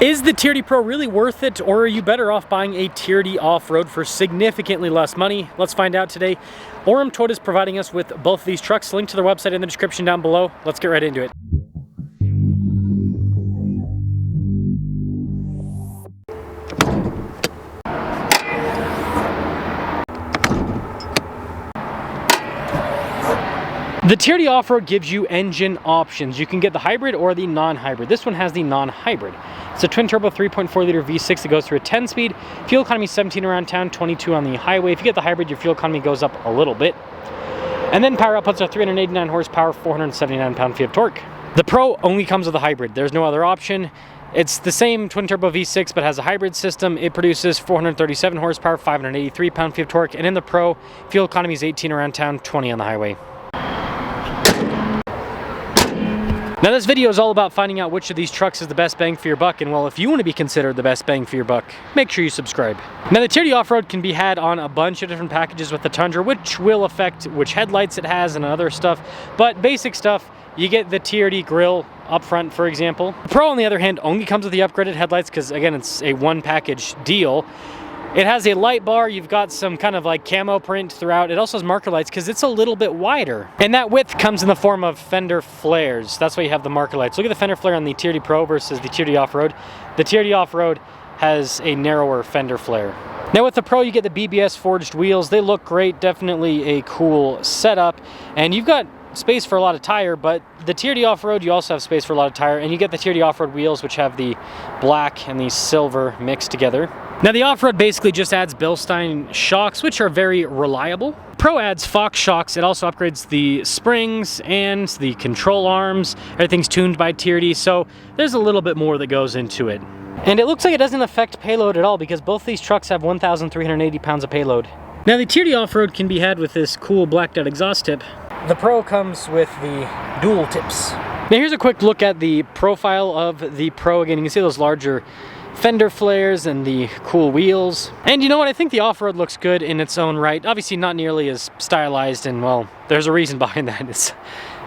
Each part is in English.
Is the TRD Pro really worth it, or are you better off buying a TRD Off-Road for significantly less money? Let's find out today. Orem Toyota is providing us with both of these trucks. Link to their website in the description down below. Let's get right into it. The TRD Off-Road gives you engine options. You can get the hybrid or the non-hybrid. This one has the non-hybrid. It's a twin-turbo 3.4 liter V6 that goes through a 10-speed. Fuel economy 17 around town, 22 on the highway. If you get the hybrid, your fuel economy goes up a little bit. And then power outputs are 389 horsepower, 479 pound-feet of torque. The Pro only comes with a hybrid. There's no other option. It's the same twin-turbo V6, but has a hybrid system. It produces 437 horsepower, 583 pound-feet of torque. And in the Pro, fuel economy is 18 around town, 20 on the highway. Now this video is all about finding out which of these trucks is the best bang for your buck, and well, if you want to be considered the best bang for your buck, make sure you subscribe. Now the TRD Off-Road can be had on a bunch of different packages with the Tundra, which will affect which headlights it has and other stuff, but basic stuff, you get the TRD grille up front, for example. The Pro, on the other hand, only comes with the upgraded headlights because, again, it's a one package deal. It has a light bar, you've got some kind of like camo print throughout. It also has marker lights because it's a little bit wider. And that width comes in the form of fender flares. That's why you have the marker lights. Look at the fender flare on the TRD Pro versus the TRD Off-Road. The TRD Off-Road has a narrower fender flare. Now with the Pro, you get the BBS forged wheels. They look great, definitely a cool setup. And you've got space for a lot of tire, but the TRD Off-Road, you also have space for a lot of tire, and you get the TRD Off-Road wheels, which have the black and the silver mixed together. Now the Off-Road basically just adds Bilstein shocks, which are very reliable. Pro adds Fox shocks. It also upgrades the springs and the control arms. Everything's tuned by TRD, so there's a little bit more that goes into it. And it looks like it doesn't affect payload at all because both these trucks have 1,380 pounds of payload. Now the TRD Off-Road can be had with this cool blacked out exhaust tip. The Pro comes with the dual tips. Now here's a quick look at the profile of the Pro. Again, you can see those larger fender flares and the cool wheels. And you know what? I think the Off-Road looks good in its own right. Obviously not nearly as stylized, and well, there's a reason behind that. It's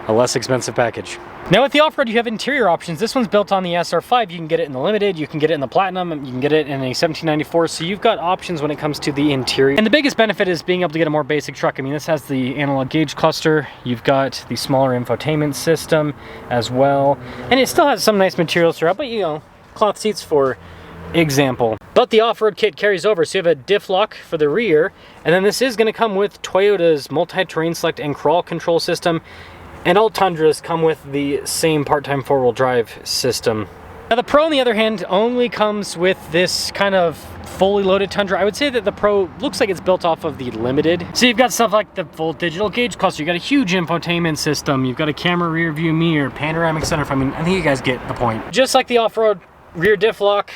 a less expensive package. Now with the Off-Road, you have interior options. This one's built on the SR5. You can get it in the Limited, you can get it in the Platinum, and you can get it in a 1794. So you've got options when it comes to the interior. And the biggest benefit is being able to get a more basic truck. I mean, this has the analog gauge cluster. You've got the smaller infotainment system as well. And it still has some nice materials throughout, but you know, cloth seats for example. But the Off-Road kit carries over, so you have a diff lock for the rear, and then this is going to come with Toyota's multi-terrain select and crawl control system, and all Tundras come with the same part-time four-wheel drive system. Now the Pro, on the other hand, only comes with this kind of fully loaded Tundra. I would say that the Pro looks like it's built off of the Limited. So you've got stuff like the full digital gauge cluster, you've got a huge infotainment system, you've got a camera rear view mirror, panoramic center. I mean, I think you guys get the point. Just like the Off-Road, rear diff lock,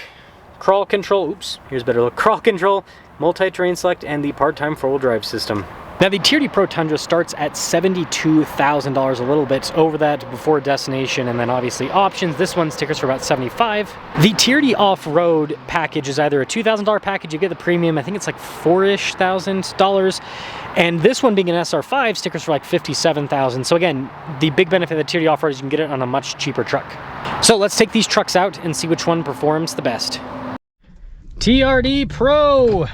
crawl control, oops, here's a better look, crawl control, multi-terrain select, and the part-time four-wheel drive system. Now the TRD Pro Tundra starts at $72,000, a little bit over that before destination, and then obviously options. This one stickers for about $75,000. The TRD Off-Road package is either a $2,000 package, you get the premium, I think it's like $4,000-ish, and this one being an SR5, stickers for like $57,000. So again, the big benefit of the TRD Off-Road is you can get it on a much cheaper truck. So let's take these trucks out and see which one performs the best. TRD Pro.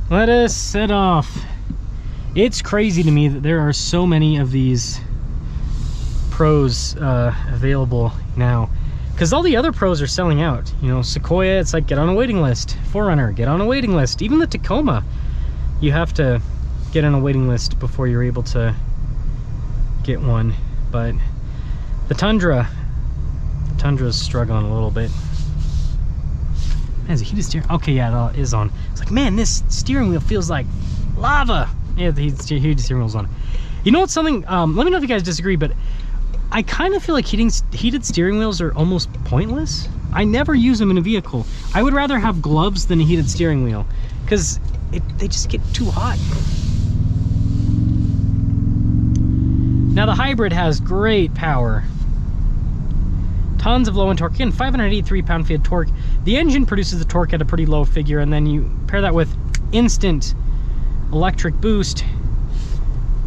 Let us set off. It's crazy to me that there are so many of these Pros available now, because all the other Pros are selling out. You know, Sequoia, it's like get on a waiting list. 4Runner, get on a waiting list. Even the Tacoma, you have to get on a waiting list before you're able to get one. But the Tundra's struggling a little bit. Has a heated steering? Okay, yeah, it is on. It's like, man, this steering wheel feels like lava. Yeah, the heated steering wheel's on. You know what's something? Let me know if you guys disagree, but I kind of feel like heated steering wheels are almost pointless. I never use them in a vehicle. I would rather have gloves than a heated steering wheel because they just get too hot. Now the hybrid has great power. Tons of low end torque, again, 583 pound-feet of torque. The engine produces the torque at a pretty low figure, and then you pair that with instant electric boost,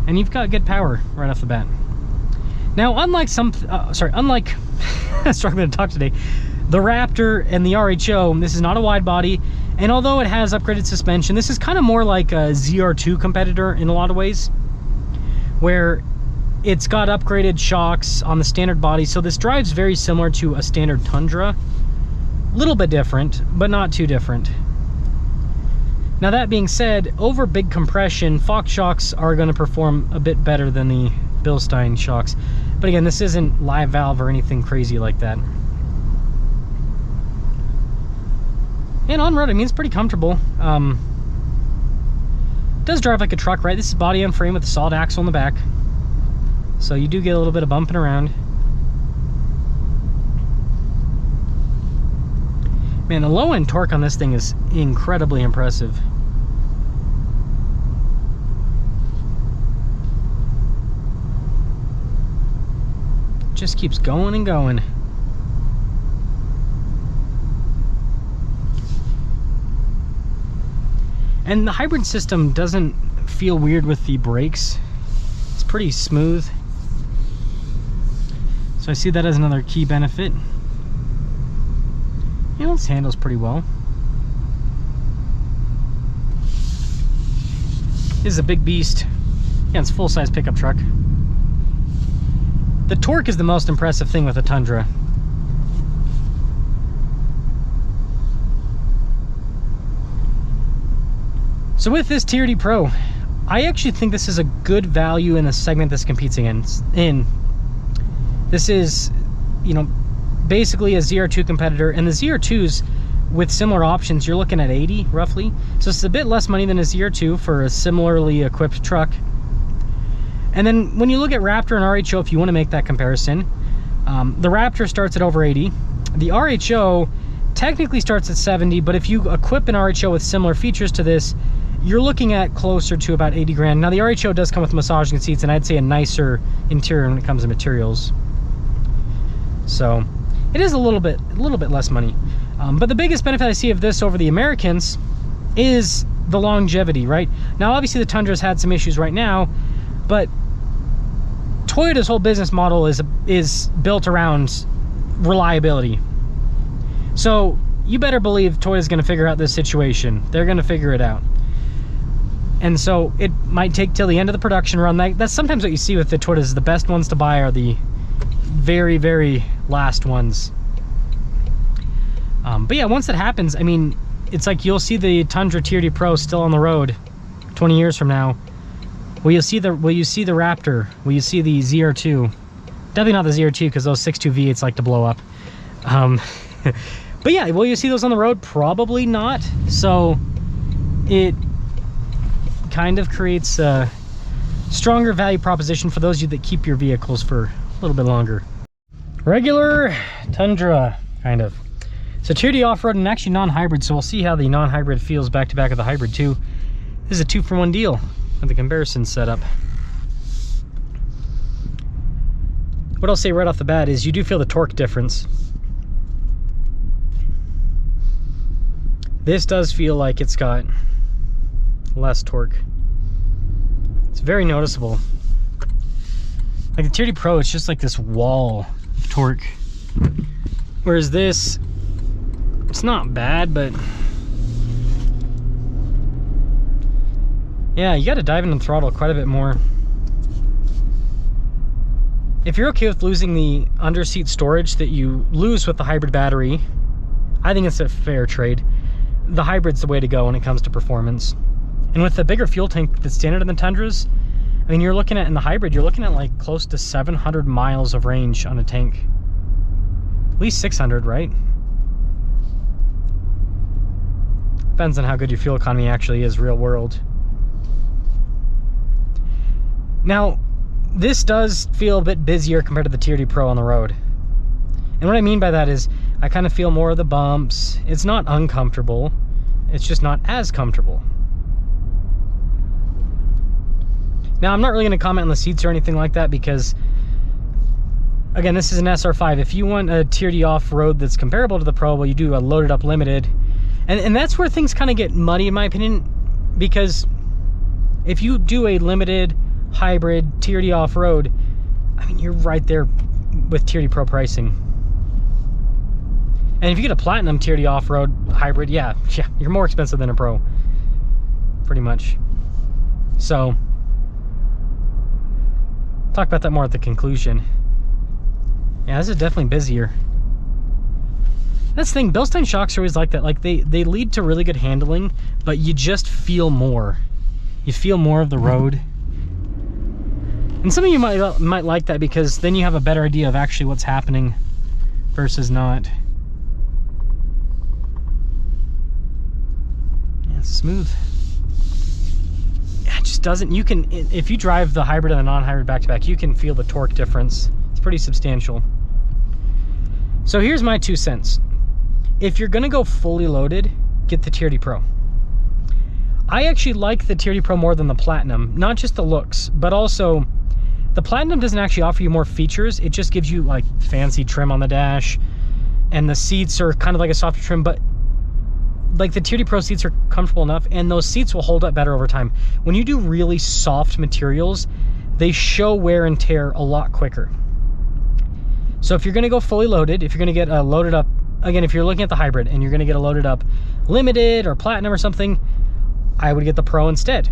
and you've got good power right off the bat. Now, unlike struggling to talk today, The Raptor and the RHO, this is not a wide body, and although it has upgraded suspension, this is kind of more like a ZR2 competitor in a lot of ways, where it's got upgraded shocks on the standard body, so this drives very similar to a standard Tundra. A little bit different, but not too different. Now that being said, over big compression, Fox shocks are going to perform a bit better than the Bilstein shocks. But again, this isn't live valve or anything crazy like that. And on road, I mean, it's pretty comfortable. It does drive like a truck, right? This is body on frame with a solid axle in the back. So you do get a little bit of bumping around. Man, the low end torque on this thing is incredibly impressive. Just keeps going and going. And the hybrid system doesn't feel weird with the brakes. It's pretty smooth. So I see that as another key benefit. You know, this handles pretty well. This is a big beast. Yeah, it's a full-size pickup truck. The torque is the most impressive thing with a Tundra. So with this TRD Pro, I actually think this is a good value in the segment this competes in. This is, you know, basically a ZR2 competitor, and the ZR2s with similar options, you're looking at 80 roughly. So it's a bit less money than a ZR2 for a similarly equipped truck. And then when you look at Raptor and RHO, if you want to make that comparison, the Raptor starts at over 80. The RHO technically starts at 70, but if you equip an RHO with similar features to this, you're looking at closer to about 80 grand. Now the RHO does come with massaging seats, and I'd say a nicer interior when it comes to materials. So it is a little bit less money. But the biggest benefit I see of this over the Americans is the longevity, right? Now obviously the Tundra's had some issues right now, but Toyota's whole business model is built around reliability. So you better believe Toyota's going to figure out this situation. They're going to figure it out. And so it might take till the end of the production run. That's sometimes what you see with the Toyotas. The best ones to buy are the very, very last ones. But yeah, once that happens, I mean, it's like you'll see the Tundra TRD Pro still on the road 20 years from now. Will you see the Raptor? Will you see the ZR2? Definitely not the ZR2, because those 6.2 V8s like to blow up. But yeah, will you see those on the road? Probably not. So it kind of creates a stronger value proposition for those of you that keep your vehicles for a little bit longer. Regular Tundra, kind of. So TRD Off-Road and actually non-hybrid, so we'll see how the non-hybrid feels back to back with the hybrid too. This is a 2-for-1 deal with the comparison setup. What I'll say right off the bat is you do feel the torque difference. This does feel like it's got less torque. It's very noticeable. Like the TRD Pro, it's just like this wall of torque. Whereas this, it's not bad, but yeah, you got to dive into the throttle quite a bit more. If you're okay with losing the under-seat storage that you lose with the hybrid battery, I think it's a fair trade. The hybrid's the way to go when it comes to performance. And with the bigger fuel tank that's standard in the Tundras, I mean, you're looking at, in the hybrid, you're looking at like close to 700 miles of range on a tank. At least 600, right? Depends on how good your fuel economy actually is real world. Now, this does feel a bit busier compared to the TRD Pro on the road. And what I mean by that is I kind of feel more of the bumps. It's not uncomfortable. It's just not as comfortable. Now, I'm not really going to comment on the seats or anything like that because, again, this is an SR5. If you want a TRD Off-Road that's comparable to the Pro, well, you do a loaded up limited. And that's where things kind of get muddy, in my opinion, because if you do a limited hybrid TRD Off-Road, I mean, you're right there with TRD Pro pricing. And if you get a Platinum TRD Off-Road hybrid, yeah, you're more expensive than a Pro, pretty much. So, talk about that more at the conclusion. Yeah, this is definitely busier. That's the thing, Bilstein shocks are always like that. Like they lead to really good handling, but you just feel more. You feel more of the road. And some of you might like that, because then you have a better idea of actually what's happening versus not. Yeah, it's smooth. Yeah, it just doesn't, you can, if you drive the hybrid and the non-hybrid back-to-back, you can feel the torque difference. It's pretty substantial. So here's my 2 cents. If you're gonna go fully loaded, get the TRD Pro. I actually like the TRD Pro more than the Platinum, not just the looks, but also the Platinum doesn't actually offer you more features. It just gives you like fancy trim on the dash, and the seats are kind of like a softer trim, but like the TRD Pro seats are comfortable enough, and those seats will hold up better over time. When you do really soft materials, they show wear and tear a lot quicker. So if you're gonna go fully loaded, if you're gonna get a loaded up, again, if you're looking at the hybrid and you're gonna get a loaded up Limited or Platinum or something, I would get the Pro instead,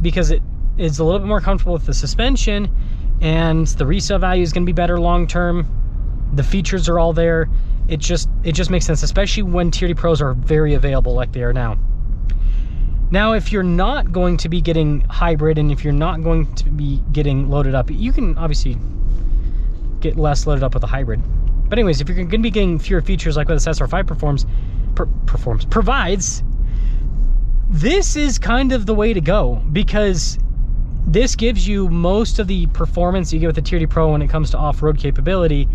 because it is a little bit more comfortable with the suspension, and the resale value is gonna be better long term. The features are all there. It just makes sense, especially when TRD Pros are very available like they are now. Now, if you're not going to be getting hybrid, and if you're not going to be getting loaded up, you can obviously get less loaded up with a hybrid. But anyways, if you're going to be getting fewer features like what this SR5 provides, this is kind of the way to go, because this gives you most of the performance you get with the TRD Pro when it comes to off-road capability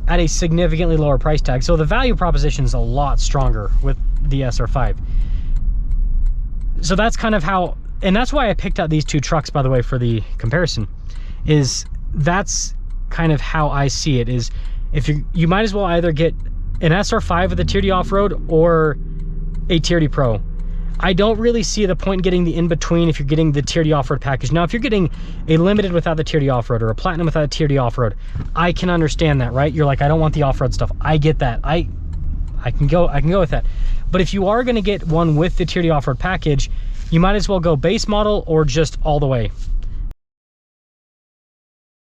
at a significantly lower price tag. So the value proposition is a lot stronger with the SR5. So that's kind of how, and that's why I picked out these two trucks, by the way, for the comparison, is that's kind of how I see it. Is if you might as well either get an SR5 with a TRD Off-Road or a TRD Pro. I don't really see the point in getting the in-between if you're getting the TRD Off-Road package. Now, if you're getting a Limited without the TRD Off-Road or a Platinum without a TRD Off-Road, I can understand that, right? You're like, I don't want the off-road stuff. I get that. I can go with that. But if you are gonna get one with the TRD Off-Road package, you might as well go base model or just all the way.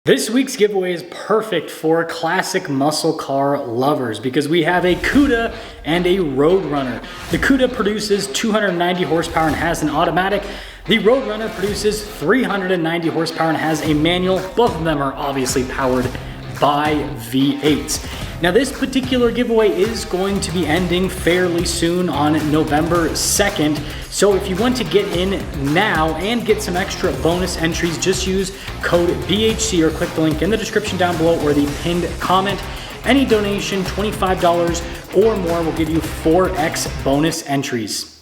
This week's giveaway is perfect for classic muscle car lovers, because we have a Cuda and a Roadrunner. The Cuda produces 290 horsepower and has an automatic. The Roadrunner produces 390 horsepower and has a manual. Both of them are obviously powered by V8s. Now, this particular giveaway is going to be ending fairly soon on November 2nd. So if you want to get in now and get some extra bonus entries, just use code BHC or click the link in the description down below or the pinned comment. Any donation, $25 or more, will give you 4x bonus entries.